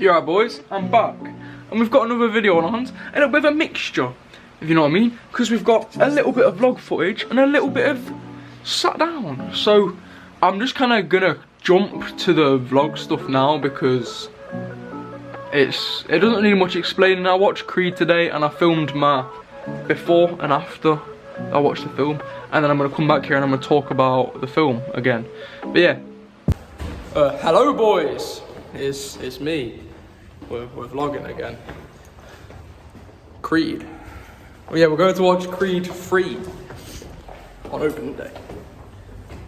You're right, boys, I'm back. And we've got another video on our hands, and a bit of a mixture, if you know what I mean. Because we've got a little bit of vlog footage and a little bit of sat down. So I'm just kind of gonna jump to the vlog stuff now because it doesn't need much explaining. I watched Creed today and I filmed my before and after I watched the film, and then I'm gonna come back here and I'm gonna talk about the film again. But yeah, hello boys, it's me. We're vlogging again. Creed. Well, yeah, we're going to watch Creed 3 on opening day.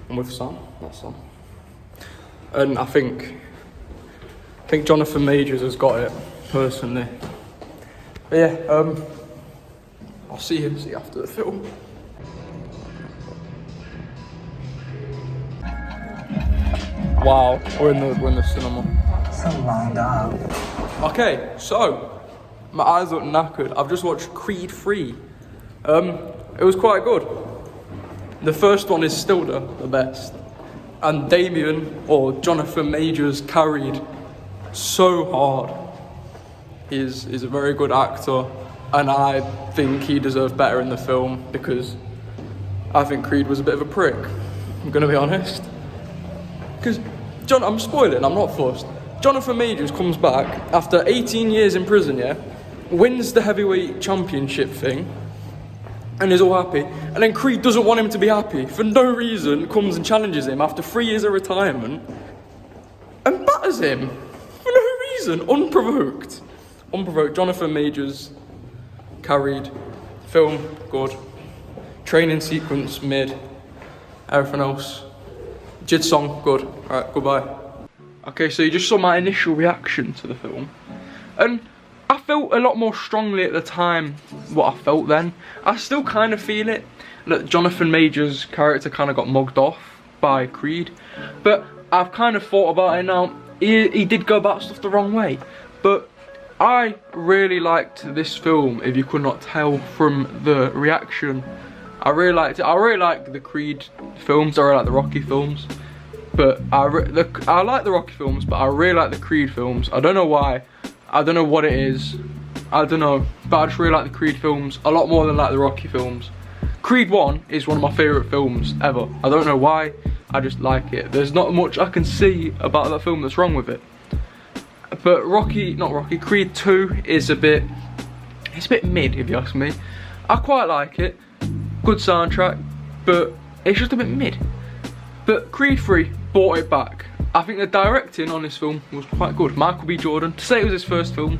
I'm with Sam, that's Sam. And I think Jonathan Majors has got it, personally. But yeah, I'll see you after the film. Wow, we're in the cinema. It's a long dog. Okay, so my eyes look knackered. I've just watched Creed 3. It was quite good. The first one is still the best. And Damien, or Jonathan Majors, carried so hard. He's a very good actor, and I think he deserved better in the film because I think Creed was a bit of a prick. I'm gonna be honest. Because I'm spoiling, I'm not fussed. Jonathan Majors comes back after 18 years in prison, yeah? Wins the heavyweight championship thing, and is all happy. And then Creed doesn't want him to be happy. For no reason, comes and challenges him after 3 years of retirement, and batters him. For no reason, unprovoked. Unprovoked. Jonathan Majors carried. Film, good. Training sequence, mid. Everything else. Jid song, good. Alright, goodbye. Okay, so you just saw my initial reaction to the film. And I felt a lot more strongly at the time what I felt then. I still kind of feel it, that Jonathan Majors' character kind of got mugged off by Creed. But I've kind of thought about it now. He did go about stuff the wrong way. But I really liked this film, if you could not tell from the reaction. I really liked it. I really like the Creed films, I really like the Rocky films. But I like the Rocky films, but I really like the Creed films. I don't know why. I don't know what it is. I don't know. But I just really like the Creed films a lot more than like the Rocky films. Creed 1 is one of my favourite films ever. I don't know why. I just like it. There's not much I can see about that film that's wrong with it. But Creed 2 is a bit mid, if you ask me. I quite like it. Good soundtrack, but it's just a bit mid. But Creed 3 brought it back. I think the directing on this film was quite good. Michael B. Jordan, to say it was his first film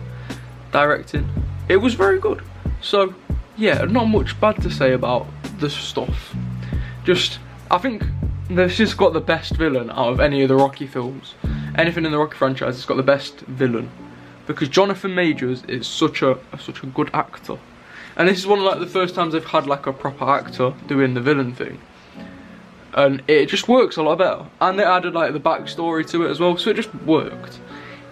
directing, it was very good. So yeah, not much bad to say about the stuff. Just, I think this has got the best villain out of any of the Rocky films. Anything in the Rocky franchise, it's got the best villain. Because Jonathan Majors is such a good actor. And this is one of like the first times they've had like a proper actor doing the villain thing. And it just works a lot better. And they added like the backstory to it as well, so it just worked.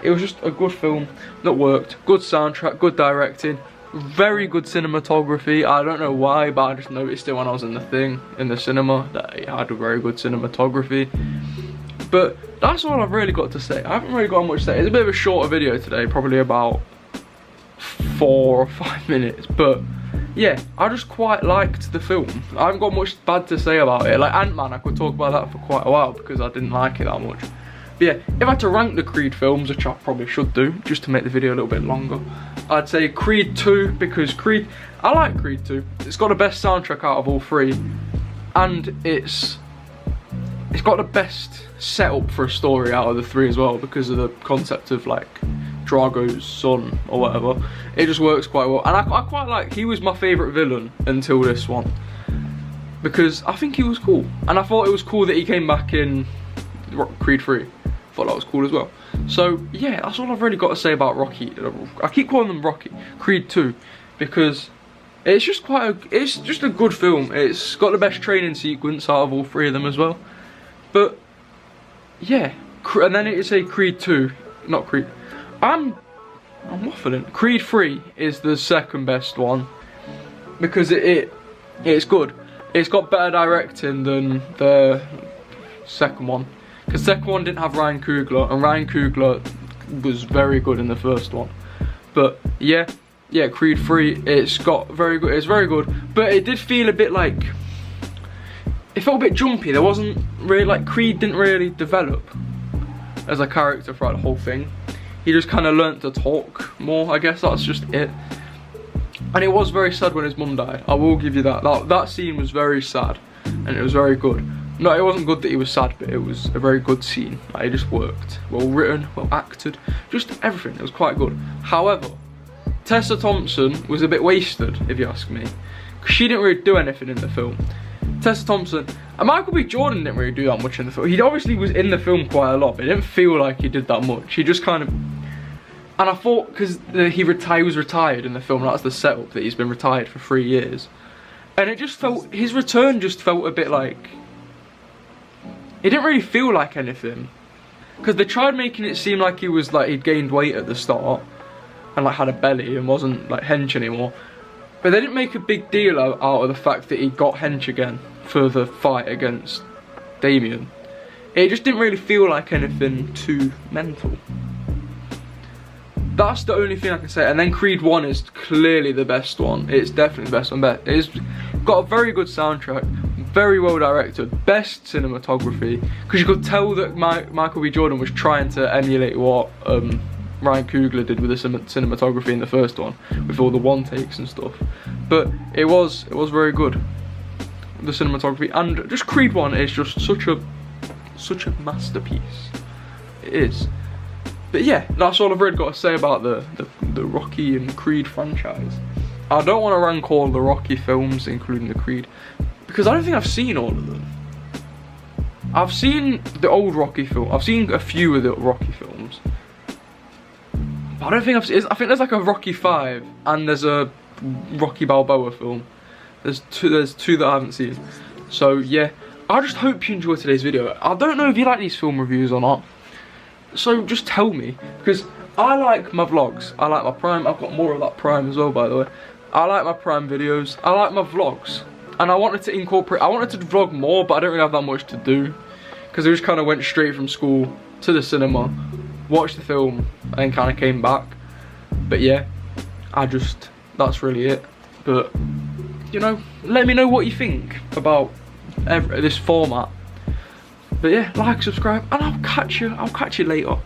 It was just a good film that worked. Good soundtrack, good directing, very good cinematography. I don't know why, but I just noticed it when I was in the cinema, that it had a very good cinematography. But that's all I've really got to say. I haven't really got much to say. It's a bit of a shorter video today, probably about 4 or 5 minutes, but yeah, I just quite liked the film. I haven't got much bad to say about it. Like Ant-Man, I could talk about that for quite a while because I didn't like it that much. But yeah, if I had to rank the Creed films, which I probably should do, just to make the video a little bit longer, I'd say Creed 2, because I like Creed 2. It's got the best soundtrack out of all three, and it's got the best setup for a story out of the three as well, because of the concept of like Drago's son or whatever. It just works quite well, and I quite like, he was my favourite villain until this one, because I think he was cool, and I thought it was cool that he came back in Creed 3. I thought that was cool as well. So yeah, that's all I've really got to say about Rocky. I keep calling them Rocky. Creed 2, because it's just it's just a good film. It's got the best training sequence out of all three of them as well. But yeah, and then it'd say Creed 2, not Creed. I'm waffling. Creed 3 is the second best one because it's good. It's got better directing than the second one, because the second one didn't have Ryan Coogler, and Ryan Coogler was very good in the first one. But yeah, Creed 3, it's very good, but it did feel a bit like, it felt a bit jumpy. There wasn't really, like, Creed didn't really develop as a character throughout the whole thing. He just kind of learnt to talk more, I guess that's just it. And it was very sad when his mum died, I will give you that. That scene was very sad, and it was very good. No, it wasn't good that he was sad, but it was a very good scene. Like, it just worked. Well written, well acted, just everything, it was quite good. However, Tessa Thompson was a bit wasted, if you ask me, because she didn't really do anything in the film. Tessa Thompson, and Michael B. Jordan didn't really do that much in the film. He obviously was in the film quite a lot, but it didn't feel like he did that much. He just kind of, and I thought, because he was retired in the film, that's the setup, that he's been retired for 3 years. And it just felt, his return just felt a bit like, it didn't really feel like anything. Because they tried making it seem like he was like, he'd gained weight at the start, and like had a belly and wasn't like hench anymore. But they didn't make a big deal out of the fact that he got hench again for the fight against Damien. It just didn't really feel like anything too mental. That's the only thing I can say. And then Creed 1 is clearly the best one. It's definitely the best one. It's got a very good soundtrack, very well directed, best cinematography. Because you could tell that Michael B. Jordan was trying to emulate what Ryan Coogler did with the cinematography in the first one, with all the one takes and stuff. But it was very good, the cinematography, and just Creed 1 is just such a masterpiece. It is. But yeah, that's all I've really got to say about the Rocky and Creed franchise. I don't want to rank all the Rocky films, including the Creed, because I don't think I've seen all of them. I've seen the old Rocky film. I've seen a few of the Rocky films. I don't think I've seen, I think there's like a Rocky 5 and there's a Rocky Balboa film. There's two that I haven't seen. So yeah, I just hope you enjoyed today's video. I don't know if you like these film reviews or not, so just tell me, because I like my vlogs, I like my Prime, I've got more of that Prime as well, by the way. I like my Prime videos, I like my vlogs, and I wanted to vlog more, but I don't really have that much to do, because I just kind of went straight from school to the cinema, watched the film, and kind of came back. But yeah, that's really it. But you know, let me know what you think about this format. But yeah, like, subscribe, and I'll catch you later.